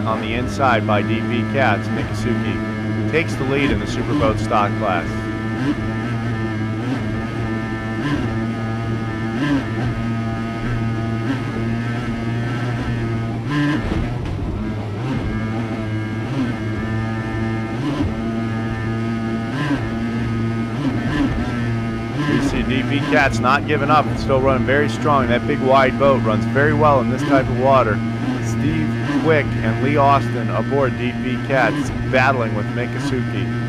on the inside by DV Cats. Mikasuki takes the lead in the Superboat stock class. DV Cat's not giving up. It's still running very strong. That big wide boat runs very well in this type of water. Steve Quick and Lee Austin aboard DV Cats battling with Mikasuki.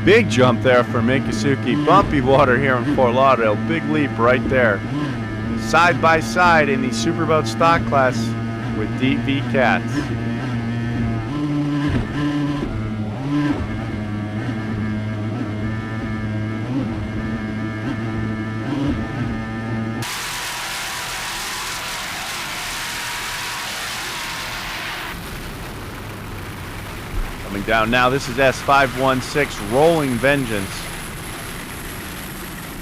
Big jump there for Mikasuki. Bumpy water here in Fort Lauderdale. Big leap right there. Side by side in the Superboat stock class with DV Cats. Coming down now, this is S516 Rolling Vengeance.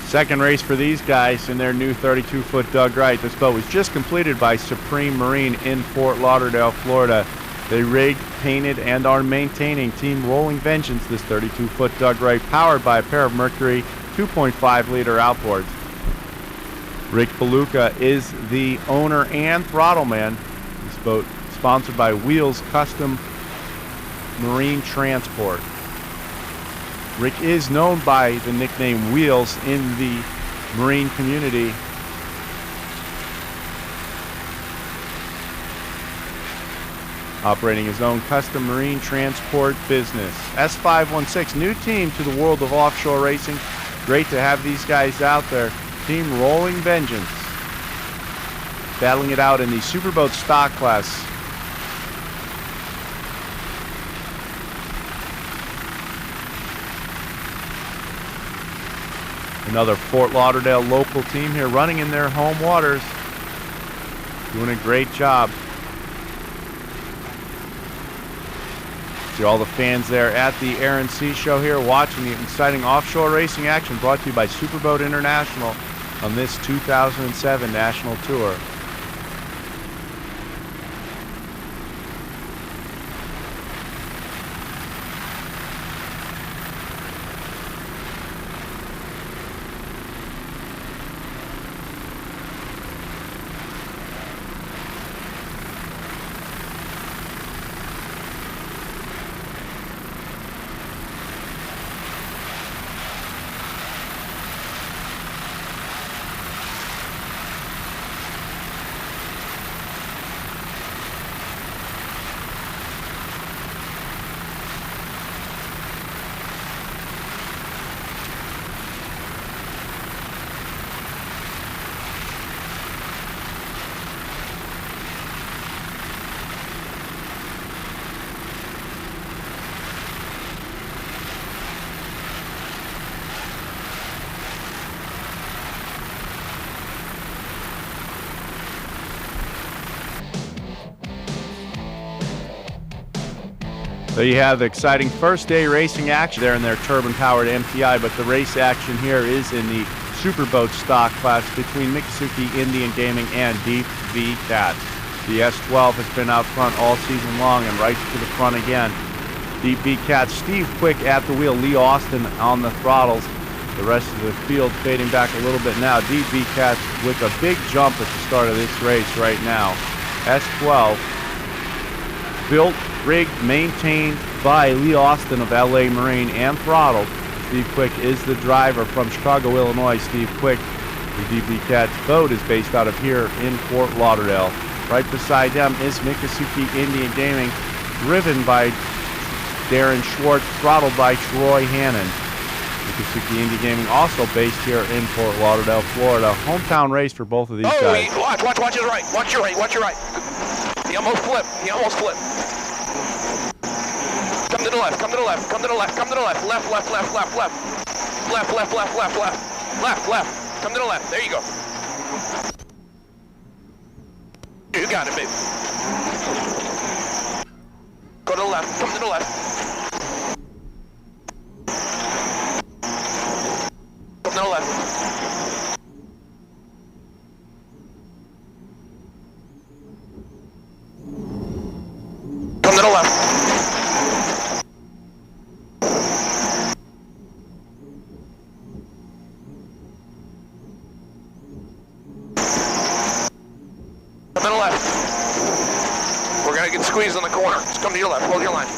Second race for these guys in their new 32-foot Doug Wright. This boat was just completed by Supreme Marine in Fort Lauderdale, Florida. They rigged, painted, and are maintaining Team Rolling Vengeance, this 32-foot Doug Wright, powered by a pair of Mercury 2.5-liter outboards. Rick Beluca is the owner and throttle man. This boat sponsored by Wheels Custom Marine Transport. Rick is known by the nickname Wheels in the marine community. Operating his own custom marine transport business. S516, new team to the world of offshore racing. Great to have these guys out there. Team Rolling Vengeance, battling it out in the Superboat stock class. Another Fort Lauderdale local team here running in their home waters. Doing a great job. See all the fans there at the Air and Sea Show here watching the exciting offshore racing action brought to you by Superboat International on this 2007 national tour. So you have the exciting first day racing action there in their turbine-powered MTI, but the race action here is in the Superboat stock class between Mikasuki Indian Gaming and DV Cats. The S12 has been out front all season long and right to the front again. DV Cats, Steve Quick at the wheel, Lee Austin on the throttles. The rest of the field fading back a little bit now. DV Cats with a big jump at the start of this race right now. S12 built, rigged, maintained by Lee Austin of LA Marine and throttled. Steve Quick is the driver from Chicago, Illinois. Steve Quick, the DV Cats boat, is based out of here in Fort Lauderdale. Right beside them is Mikasuki Indian Gaming, driven by Darren Schwartz, throttled by Troy Hannon. The Miccosukee Indie Gaming, also based here in Fort Lauderdale, Florida. Hometown race for both of these guys. Watch his right. Watch your right. Watch your right. He almost flipped. He almost flipped. Come to the left. Come to the left. Come to the left. Come to the left. Left. Left. Left. Left. Left. Left. Left. Left. Left. Left. Left. Left. Come to the left. There you go. You got it, babe. Go to the left. Come to the left. Come to the left. Come to the left. Come to the left. We're gonna get squeezed in the corner. Just come to your left. Hold your line.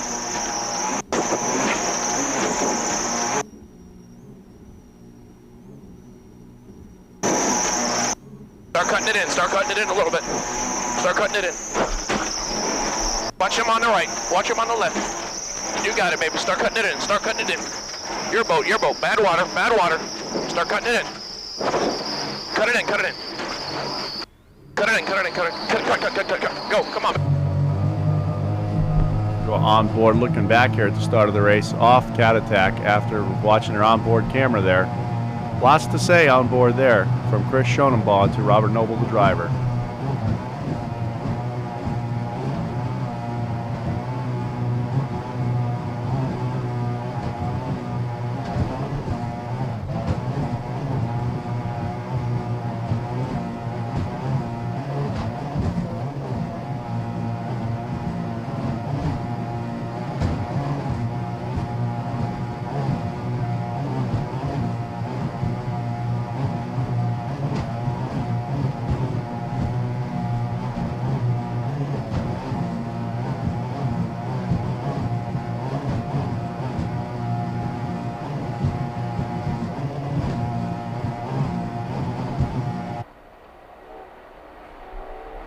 Start cutting it in. Start cutting it in a little bit. Start cutting it in. Watch him on the right. Watch him on the left. You got it, baby. Start cutting it in. Start cutting it in. Your boat. Your boat. Bad water. Bad water. Start cutting it in. Cut it in. Cut it in. Cut it in. Cut it in. Cut it in. Cut. Go. Come on. Go on board, looking back here at the start of the race, off cat attack after watching her onboard camera there. Lots to say on board there, from Chris Schonenbaugh to Robert Noble, the driver.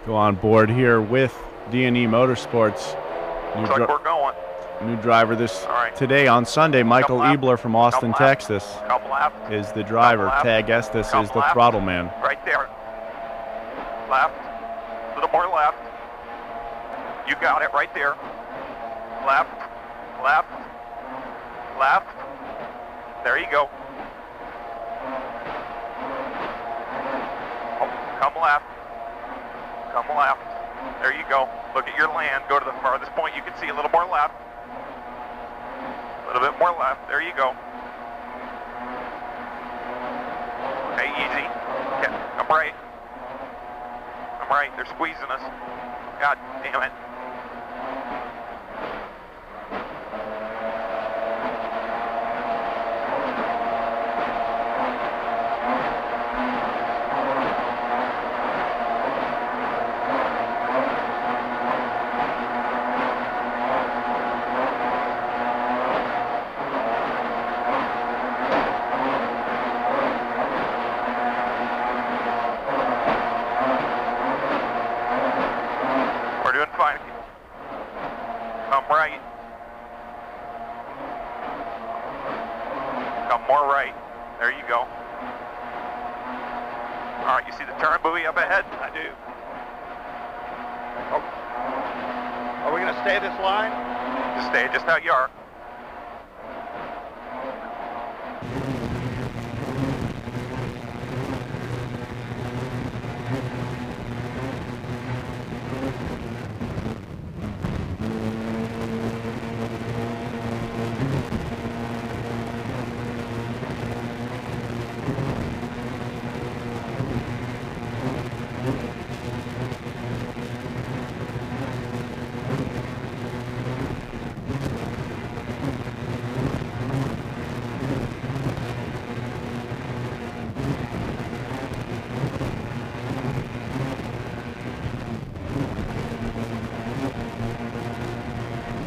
Go on board here with D&E Motorsports. Looks like we're going. New driver today on Sunday, Michael Ebler from Austin, Texas, is the driver. Tag Estes is the throttle man. Right there. Left. A little more left. You got it right there. Left. Left. Left. There you go. Come left. Come left. There you go. Look at your land. Go to the farthest point you can see. A little more left. A little bit more left. There you go. Okay, easy. Okay, come right. Come right. They're squeezing us. God damn it. Come right. Come more right. There you go. All right, you see the turn buoy up ahead? I do. Oh. Are we going to stay this line? Just stay just how you are.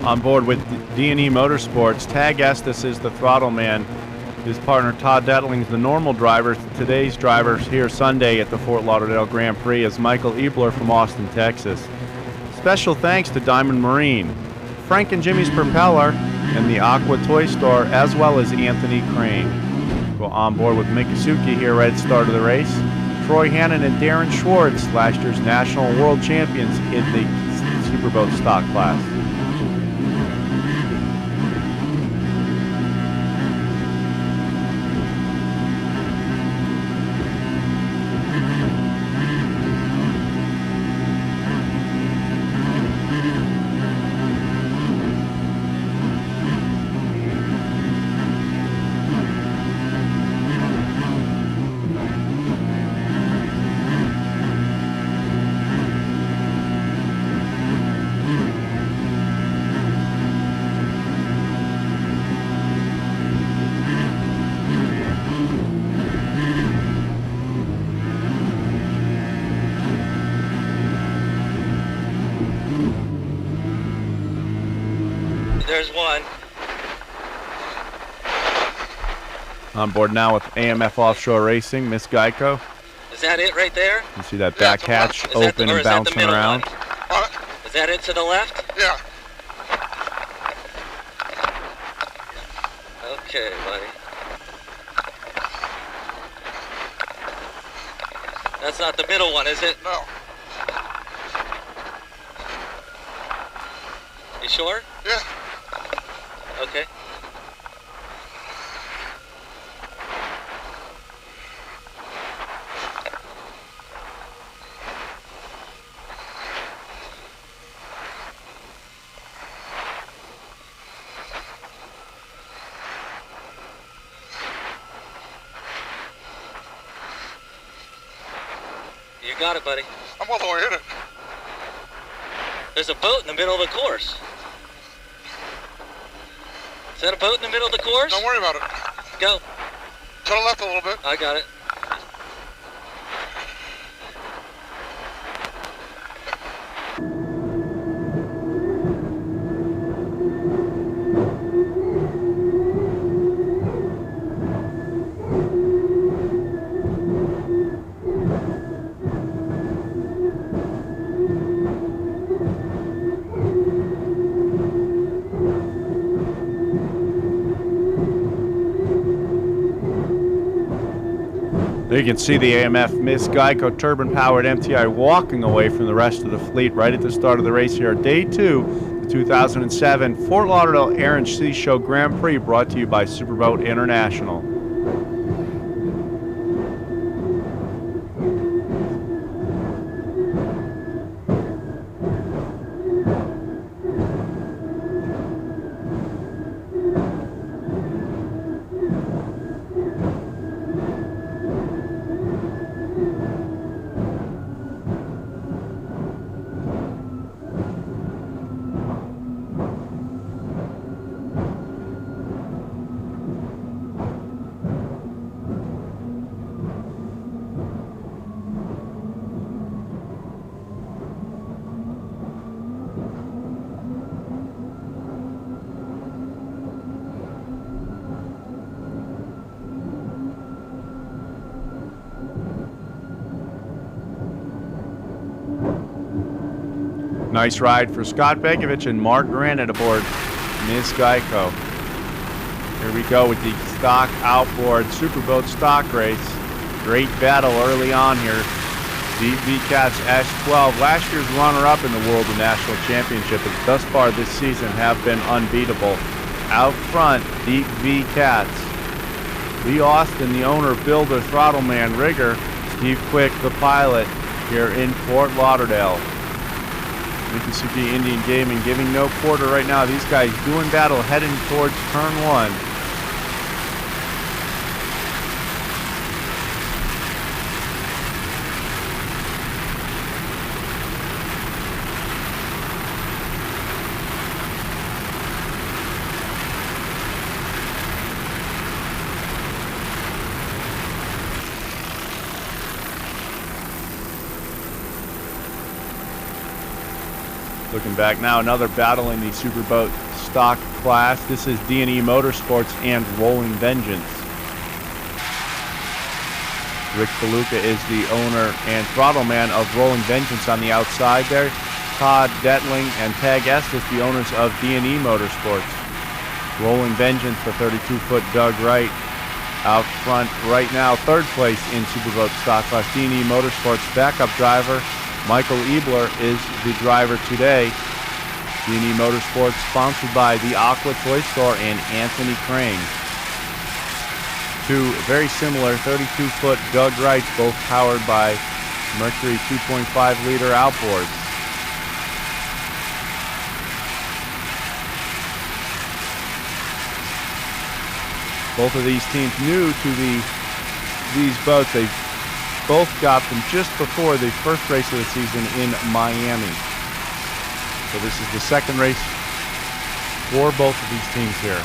On board with D&E Motorsports, Tag Estes is the throttle man. His partner Todd Dettling's the normal driver. Today's driver here Sunday at the Fort Lauderdale Grand Prix is Michael Ebler from Austin, Texas. Special thanks to Diamond Marine, Frank and Jimmy's Propeller, and the Aqua Toy Store, as well as Anthony Crane. Go on board with Mikasuki here right at the start of the race. Troy Hannon and Darren Schwartz, last year's national and world champions in the Superboat stock class. There's one. On board now with AMF Offshore Racing, Miss Geico. Is that it right there? You see that back hatch open and bouncing around. Is that it to the left? Yeah. Okay, buddy. That's not the middle one, is it? No. You sure? Yeah. Okay. You got it, buddy. I'm all the way in it. There's a boat in the middle of the course. Is that a boat in the middle of the course? Don't worry about it. Go. To the left a little bit. I got it. There you can see the AMF Miss Geico turbine-powered MTI walking away from the rest of the fleet right at the start of the race here. Day 2, the 2007 Fort Lauderdale Air and Sea Show Grand Prix, brought to you by Superboat International. Nice ride for Scott Begovich and Mark Granite aboard Miss Geico. Here we go with the stock outboard Superboat stock race. Great battle early on here. Deep V Cats S12, last year's runner-up in the World and National Championship, but thus far this season have been unbeatable. Out front, Deep V Cats. Lee Austin, the owner, builder, throttleman, rigger. Steve Quick, the pilot, here in Fort Lauderdale. Mikasuki Indian Gaming giving no quarter right now. These guys doing battle heading towards turn 1. Looking back now, another battle in the Superboat stock class. This is D&E Motorsports and Rolling Vengeance. Rick DeLuca is the owner and throttleman of Rolling Vengeance on the outside there. Todd Detling and Tag Estes, the owners of D&E Motorsports. Rolling Vengeance, the 32-foot Doug Wright. Out front right now, third place in Superboat Stock Class. D&E Motorsports backup driver Michael Ebler is the driver today. D&E Motorsports sponsored by the Aqua Toy Store and Anthony Crane. Two very similar 32-foot Doug Wrights, both powered by Mercury 2.5-liter outboards. Both of these teams new to these boats. They both got them just before the first race of the season in Miami. So this is the second race for both of these teams here.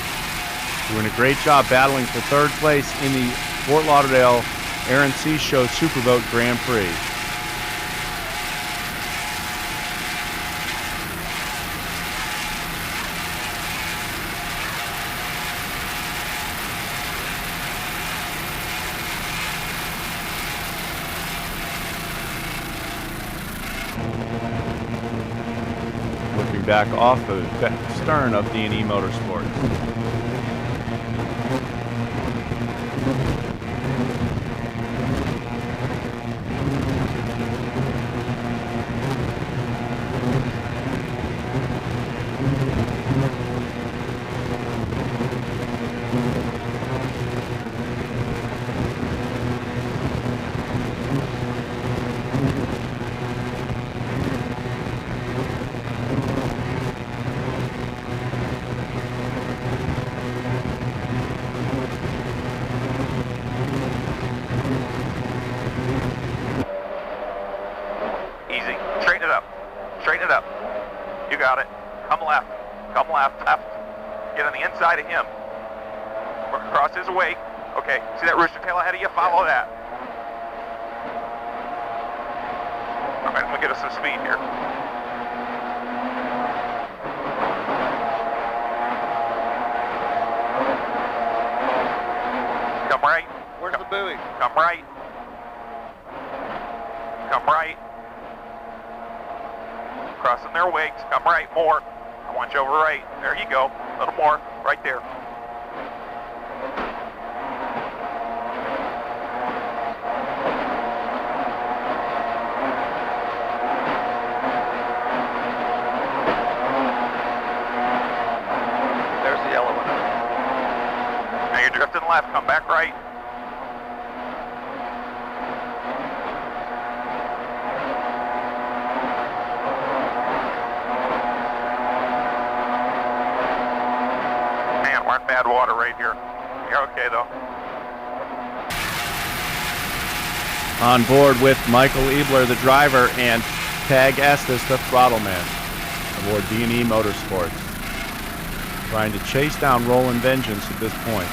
Doing a great job battling for third place in the Fort Lauderdale Air and Sea Show Superboat Grand Prix. Looking back off the stern of D&E Motorsports. Straighten it up. You got it. Come left. Come left. Left. Get on the inside of him. Work across his wake. Okay. See that rooster tail ahead of you? Follow that. All right. I'm going to get us some speed here. Come right. Where's the buoy? Come right. Come right. Crossing their wakes. Come right, more. I want you over right. There you go. A little more. Right there. There's the yellow one. Now you're drifting left. Come back right. We're in bad water right here. You're okay though. On board with Michael Ebler, the driver, and Tag Estes, the throttle man, aboard D&E Motorsports. Trying to chase down Roland Vengeance at this point.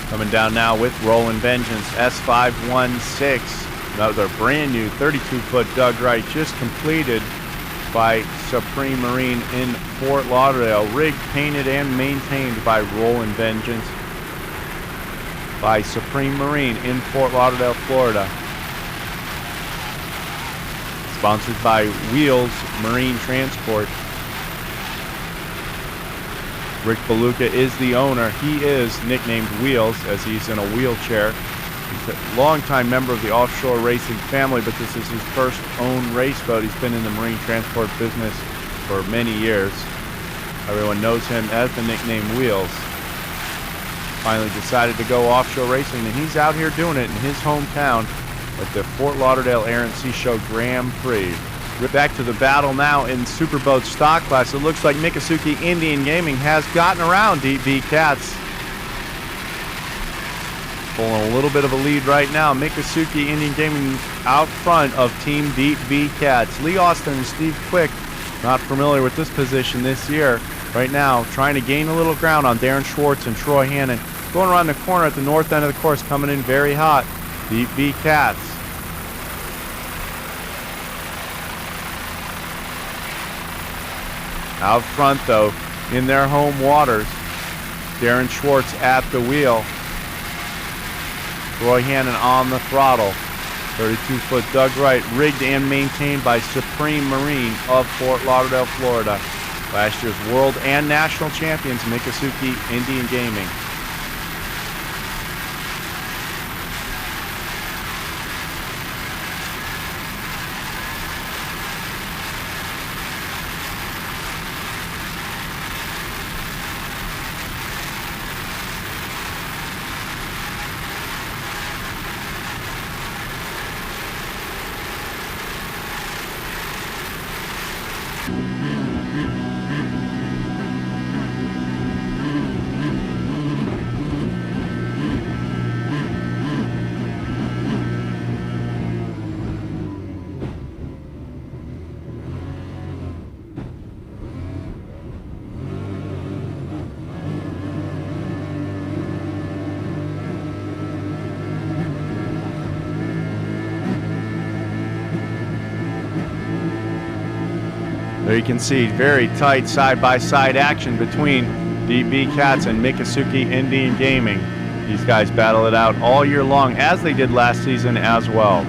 Coming down now with Roland Vengeance, S516, another brand new 32-foot Doug Wright, just completed by Supreme Marine in Fort Lauderdale, rigged, painted, and maintained by Roland Vengeance by Supreme Marine in Fort Lauderdale, Florida. Sponsored by Wheels Marine Transport. Rick Beluca is the owner. He is nicknamed Wheels as he's in a wheelchair. He's a longtime member of the Offshore Racing family, but this is his first own race boat. He's been in the marine transport business for many years. Everyone knows him as the nickname Wheels. Finally decided to go offshore racing, and he's out here doing it in his hometown at the Fort Lauderdale Air and Sea Show Grand Prix. We're back to the battle now in Superboat Stock Class. It looks like Miccosukee Indian Gaming has gotten around Deep V Cats. Pulling a little bit of a lead right now. Miccosukee Indian Gaming out front of Team Deep V Cats. Lee Austin and Steve Quick, not familiar with this position this year. Right now, trying to gain a little ground on Darren Schwartz and Troy Hannon. Going around the corner at the north end of the course, coming in very hot. Deep V Cats. Out front, though, in their home waters, Darren Schwartz at the wheel. Roy Hannon on the throttle. 32-foot Doug Wright, rigged and maintained by Supreme Marine of Fort Lauderdale, Florida. Last year's world and national champions, Miccosukee Indian Gaming. There you can see very tight side-by-side action between DB Cats and Miccosukee Indian Gaming. These guys battle it out all year long, as they did last season as well.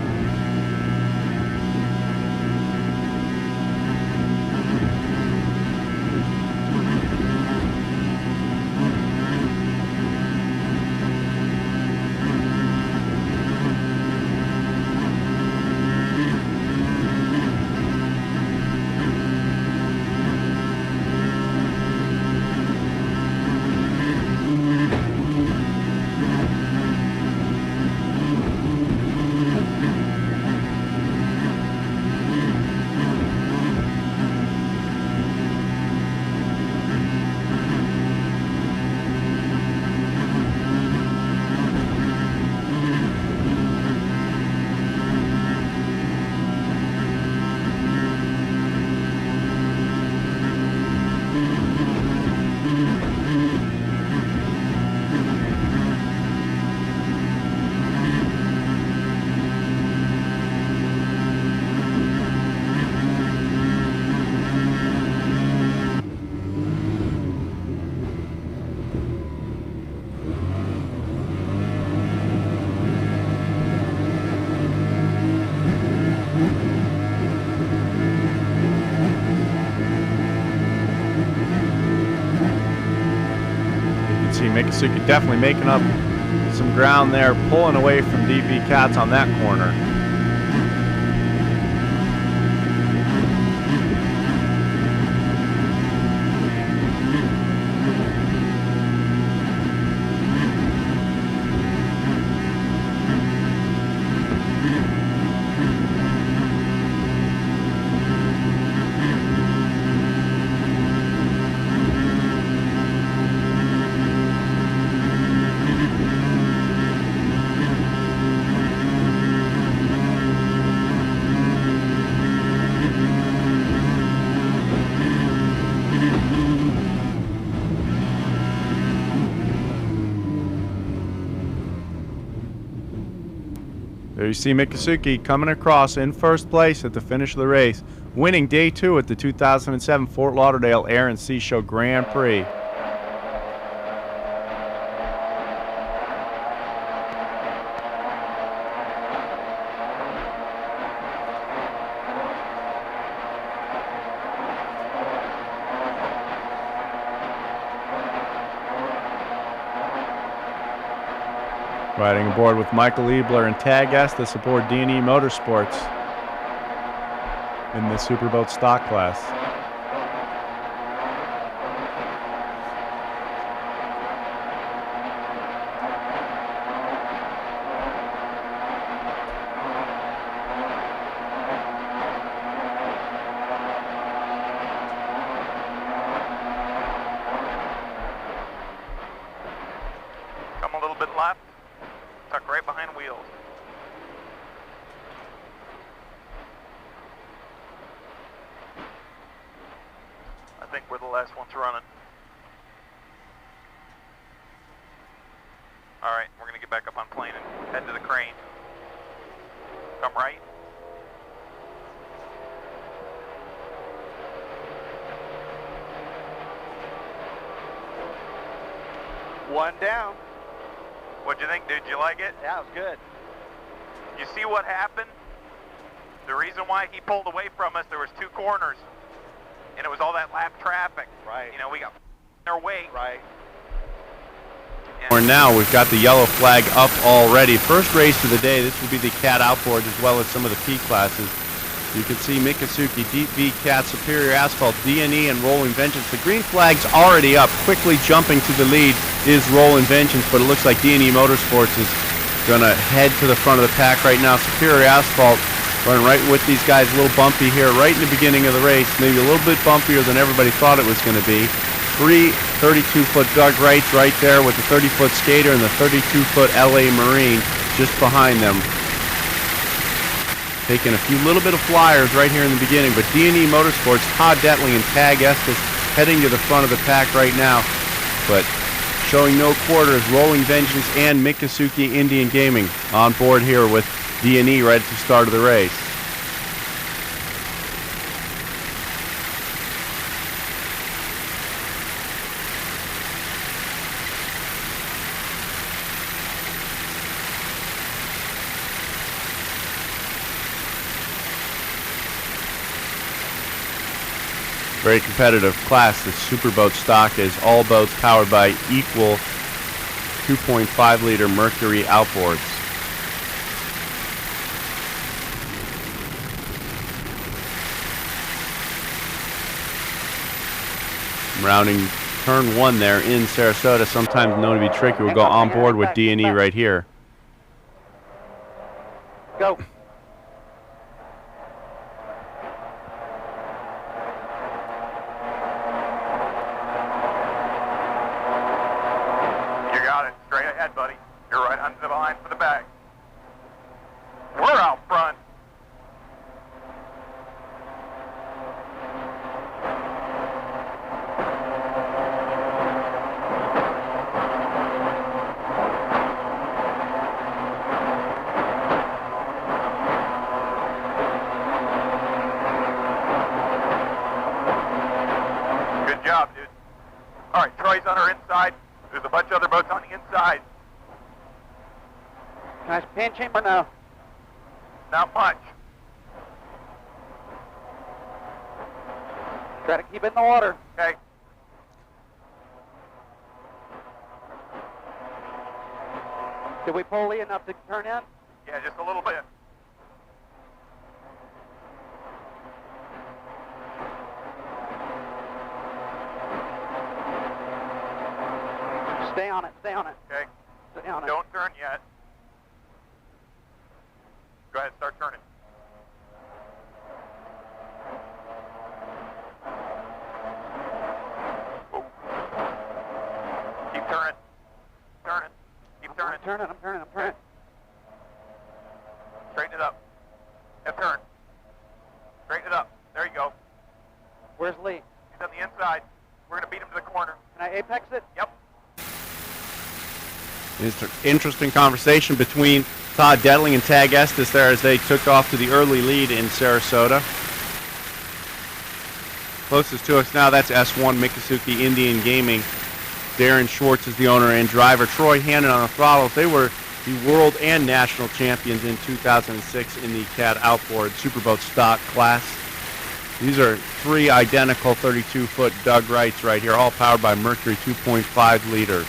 Miccosukee definitely making up some ground there, pulling away from DB Cats on that corner. There you see Miccosukee coming across in first place at the finish of the race, winning day 2 at the 2007 Fort Lauderdale Air and Sea Show Grand Prix. Riding aboard with Michael Liebler and Tag Estes aboard D&E Motorsports in the Superboat stock class. Come a little bit left. Tuck right behind wheels. I think we're the last ones running. All right, we're gonna get back up on plane and head to the crane. One down. What'd you think, dude? Did you like it? Yeah, it was good. You see what happened? The reason why he pulled away from us, there was 2 corners, and it was all that lap traffic. Right. You know, we got in our way. Right. Or now we've got the yellow flag up already. First race of the day. This will be the Cat Outboards as well as some of the P classes. You can see Mikasuki, Deep V, Cat, Superior Asphalt, D&E, and Rolling Vengeance. The green flag's already up. Quickly jumping to the lead is Rolling Vengeance, but it looks like D&E Motorsports is going to head to the front of the pack right now. Superior Asphalt running right with these guys. A little bumpy here right in the beginning of the race. Maybe a little bit bumpier than everybody thought it was going to be. 3 32-foot Doug Wrights right there with the 30-foot Skater and the 32-foot LA Marine just behind them. Taking a few little bit of flyers right here in the beginning, but D&E Motorsports, Todd Detling and Tag Estes heading to the front of the pack right now, but showing no quarters, Rolling Vengeance and Mikasuki Indian Gaming on board here with D&E right at the start of the race. Very competitive class. The Superboat stock is all boats powered by equal 2.5 liter Mercury outboards. Rounding turn 1 there in Sarasota, sometimes known to be tricky. We'll go on board with D&E right here. Go. Straight ahead, buddy. You're right under the line for the back. We're out front. Good job, dude. All right, Troy's on our inside. There's a bunch of other boats on the inside. Can I pinch him or no? Not much. Try to keep it in the water. Okay. Did we pull Lee enough to turn in? Yeah, just a little bit. Stay on it, stay on it. Okay. Stay on it. Don't turn yet. Go ahead, start turning. Whoa. Keep turning. Turning. Keep turning. I'm turning. Straighten it up. Now turn. Straighten it up. There you go. Where's Lee? He's on the inside. We're going to beat him to the corner. Can I apex it? Yep. Interesting conversation between Todd Detling and Tag Estes there as they took off to the early lead in Sarasota. Closest to us now, that's S1 Mikasuki Indian Gaming. Darren Schwartz is the owner and driver. Troy Hannon on the throttles. They were the world and national champions in 2006 in the Cat Outboard Superboat stock class. These are 3 identical 32-foot Doug Wrights right here, all powered by Mercury 2.5 liters.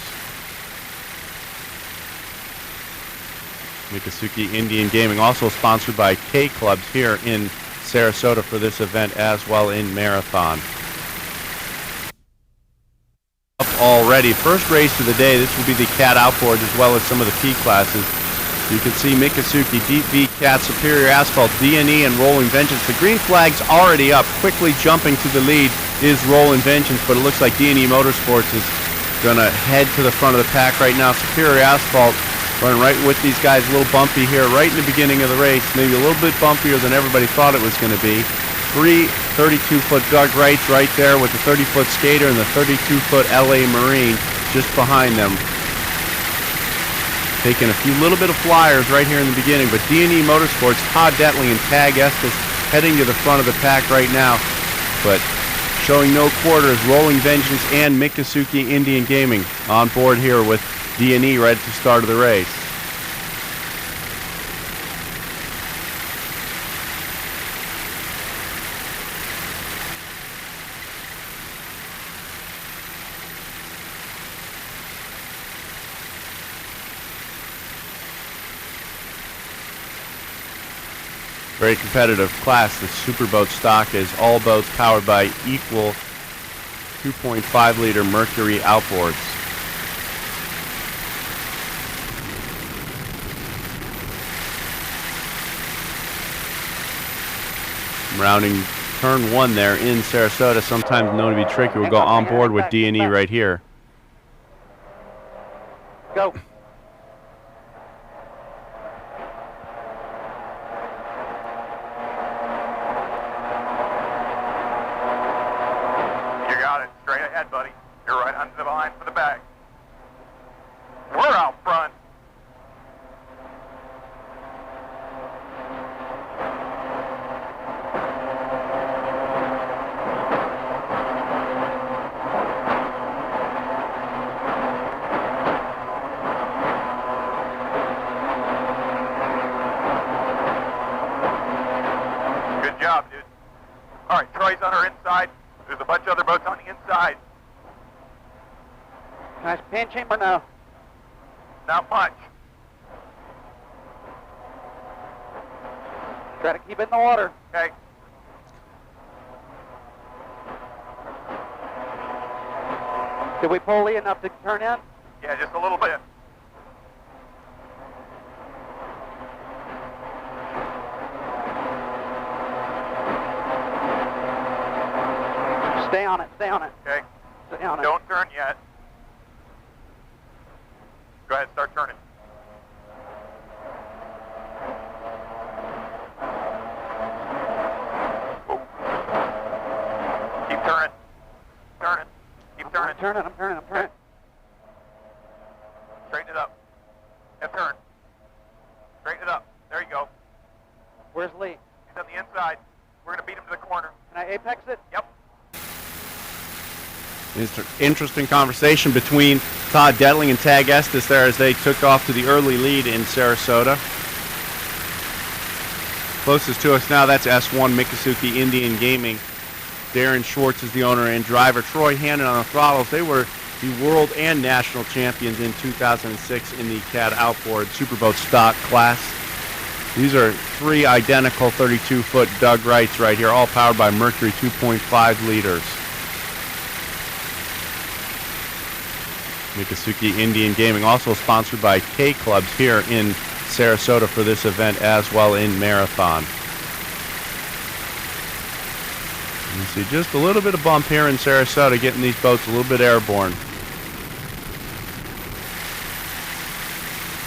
Mikasuki Indian Gaming, also sponsored by K Clubs here in Sarasota for this event as well in Marathon. Up already, first race of the day. This will be the Cat Outboards as well as some of the P classes. You can see Mikasuki, Deep V, Cat, Superior Asphalt, D&E, and Rolling Vengeance. The green flag's already up. Quickly jumping to the lead is Rolling Vengeance, but it looks like D&E Motorsports is going to head to the front of the pack right now. Superior Asphalt running right with these guys. A little bumpy here right in the beginning of the race. Maybe a little bit bumpier than everybody thought it was going to be. 3 32-foot Doug Wrights right there with the 30-foot Skater and the 32-foot LA Marine just behind them. Taking a few little bit of flyers right here in the beginning, but D&E Motorsports, Todd Detling and Tag Estes heading to the front of the pack right now, but showing no quarters, Rolling Vengeance and Mikasuki Indian Gaming on board here with D&E right at the start of the race. Very competitive class. The Superboat stock is all boats powered by equal 2.5 liter Mercury outboards. Rounding turn 1 there in Sarasota, sometimes known to be tricky. We'll go on board with D&E right here. Go. Straight ahead, buddy. You're right under the line for the bag. We're out front. Good job, dude. All right, Troy's on our inside. There's a bunch of other boats on the inside. Can I pinch him or no? Not much. Try to keep it in the water. Okay. Did we pull Lee enough to turn in? Yeah, just a little bit. Stay on it, stay on it. Okay. Stay on it. Don't turn yet. Go ahead, start turning. Whoa. Keep turning. Turning. Keep turning. I'm turning. Straighten it up. And turn. Straighten it up. There you go. Where's Lee? He's on the inside. We're going to beat him to the corner. Can I apex it? Yep. Interesting conversation between Todd Detling and Tag Estes there as they took off to the early lead in Sarasota. Closest to us now, that's S1 Mikasuki Indian Gaming. Darren Schwartz is the owner and driver. Troy Hannon on the throttles. They were the world and national champions in 2006 in the CAD Outboard Superboat stock class. These are 3 identical 32-foot Doug Wrights right here, all powered by Mercury 2.5 liters. Mikasuki Indian Gaming, also sponsored by K Clubs here in Sarasota for this event as well in Marathon. You see just a little bit of bump here in Sarasota, getting these boats a little bit airborne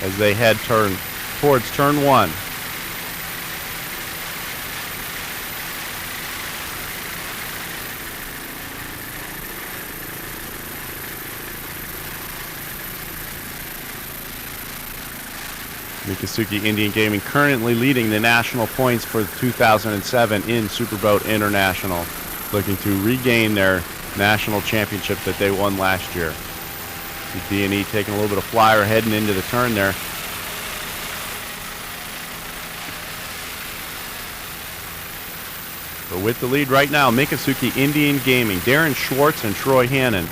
as they head towards turn 1. Mikasuki Indian Gaming currently leading the national points for 2007 in Superboat International, looking to regain their national championship that they won last year. D&E taking a little bit of flyer heading into the turn there. But with the lead right now, Mikasuki Indian Gaming, Darren Schwartz and Troy Hannon,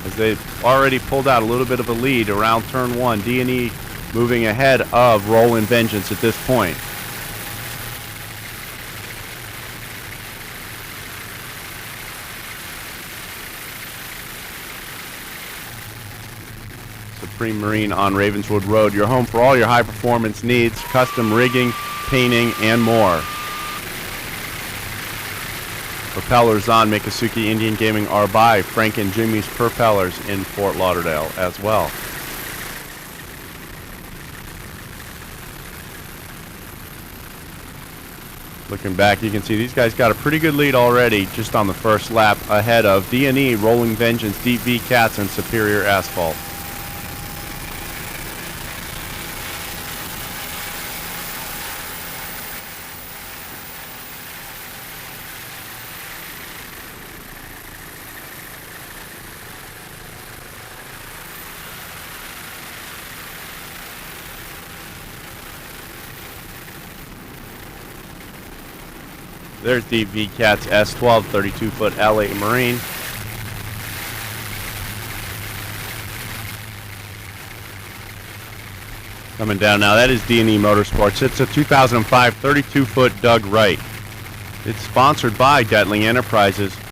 as they've already pulled out a little bit of a lead around turn 1. D&E moving ahead of Roland Vengeance at this point. Supreme Marine on Ravenswood Road, your home for all your high performance needs, custom rigging, painting, and more. Propellers on Mikasuki Indian Gaming are by Frank and Jimmy's Propellers in Fort Lauderdale as well. Looking back, you can see these guys got a pretty good lead already just on the first lap ahead of D&E, Rolling Vengeance, Deep V Cats, and Superior Asphalt. There's the VCAT's S12 32-foot L8 Marine. Coming down now, that is D&E Motorsports. It's a 2005 32-foot Doug Wright. It's sponsored by Detling Enterprises.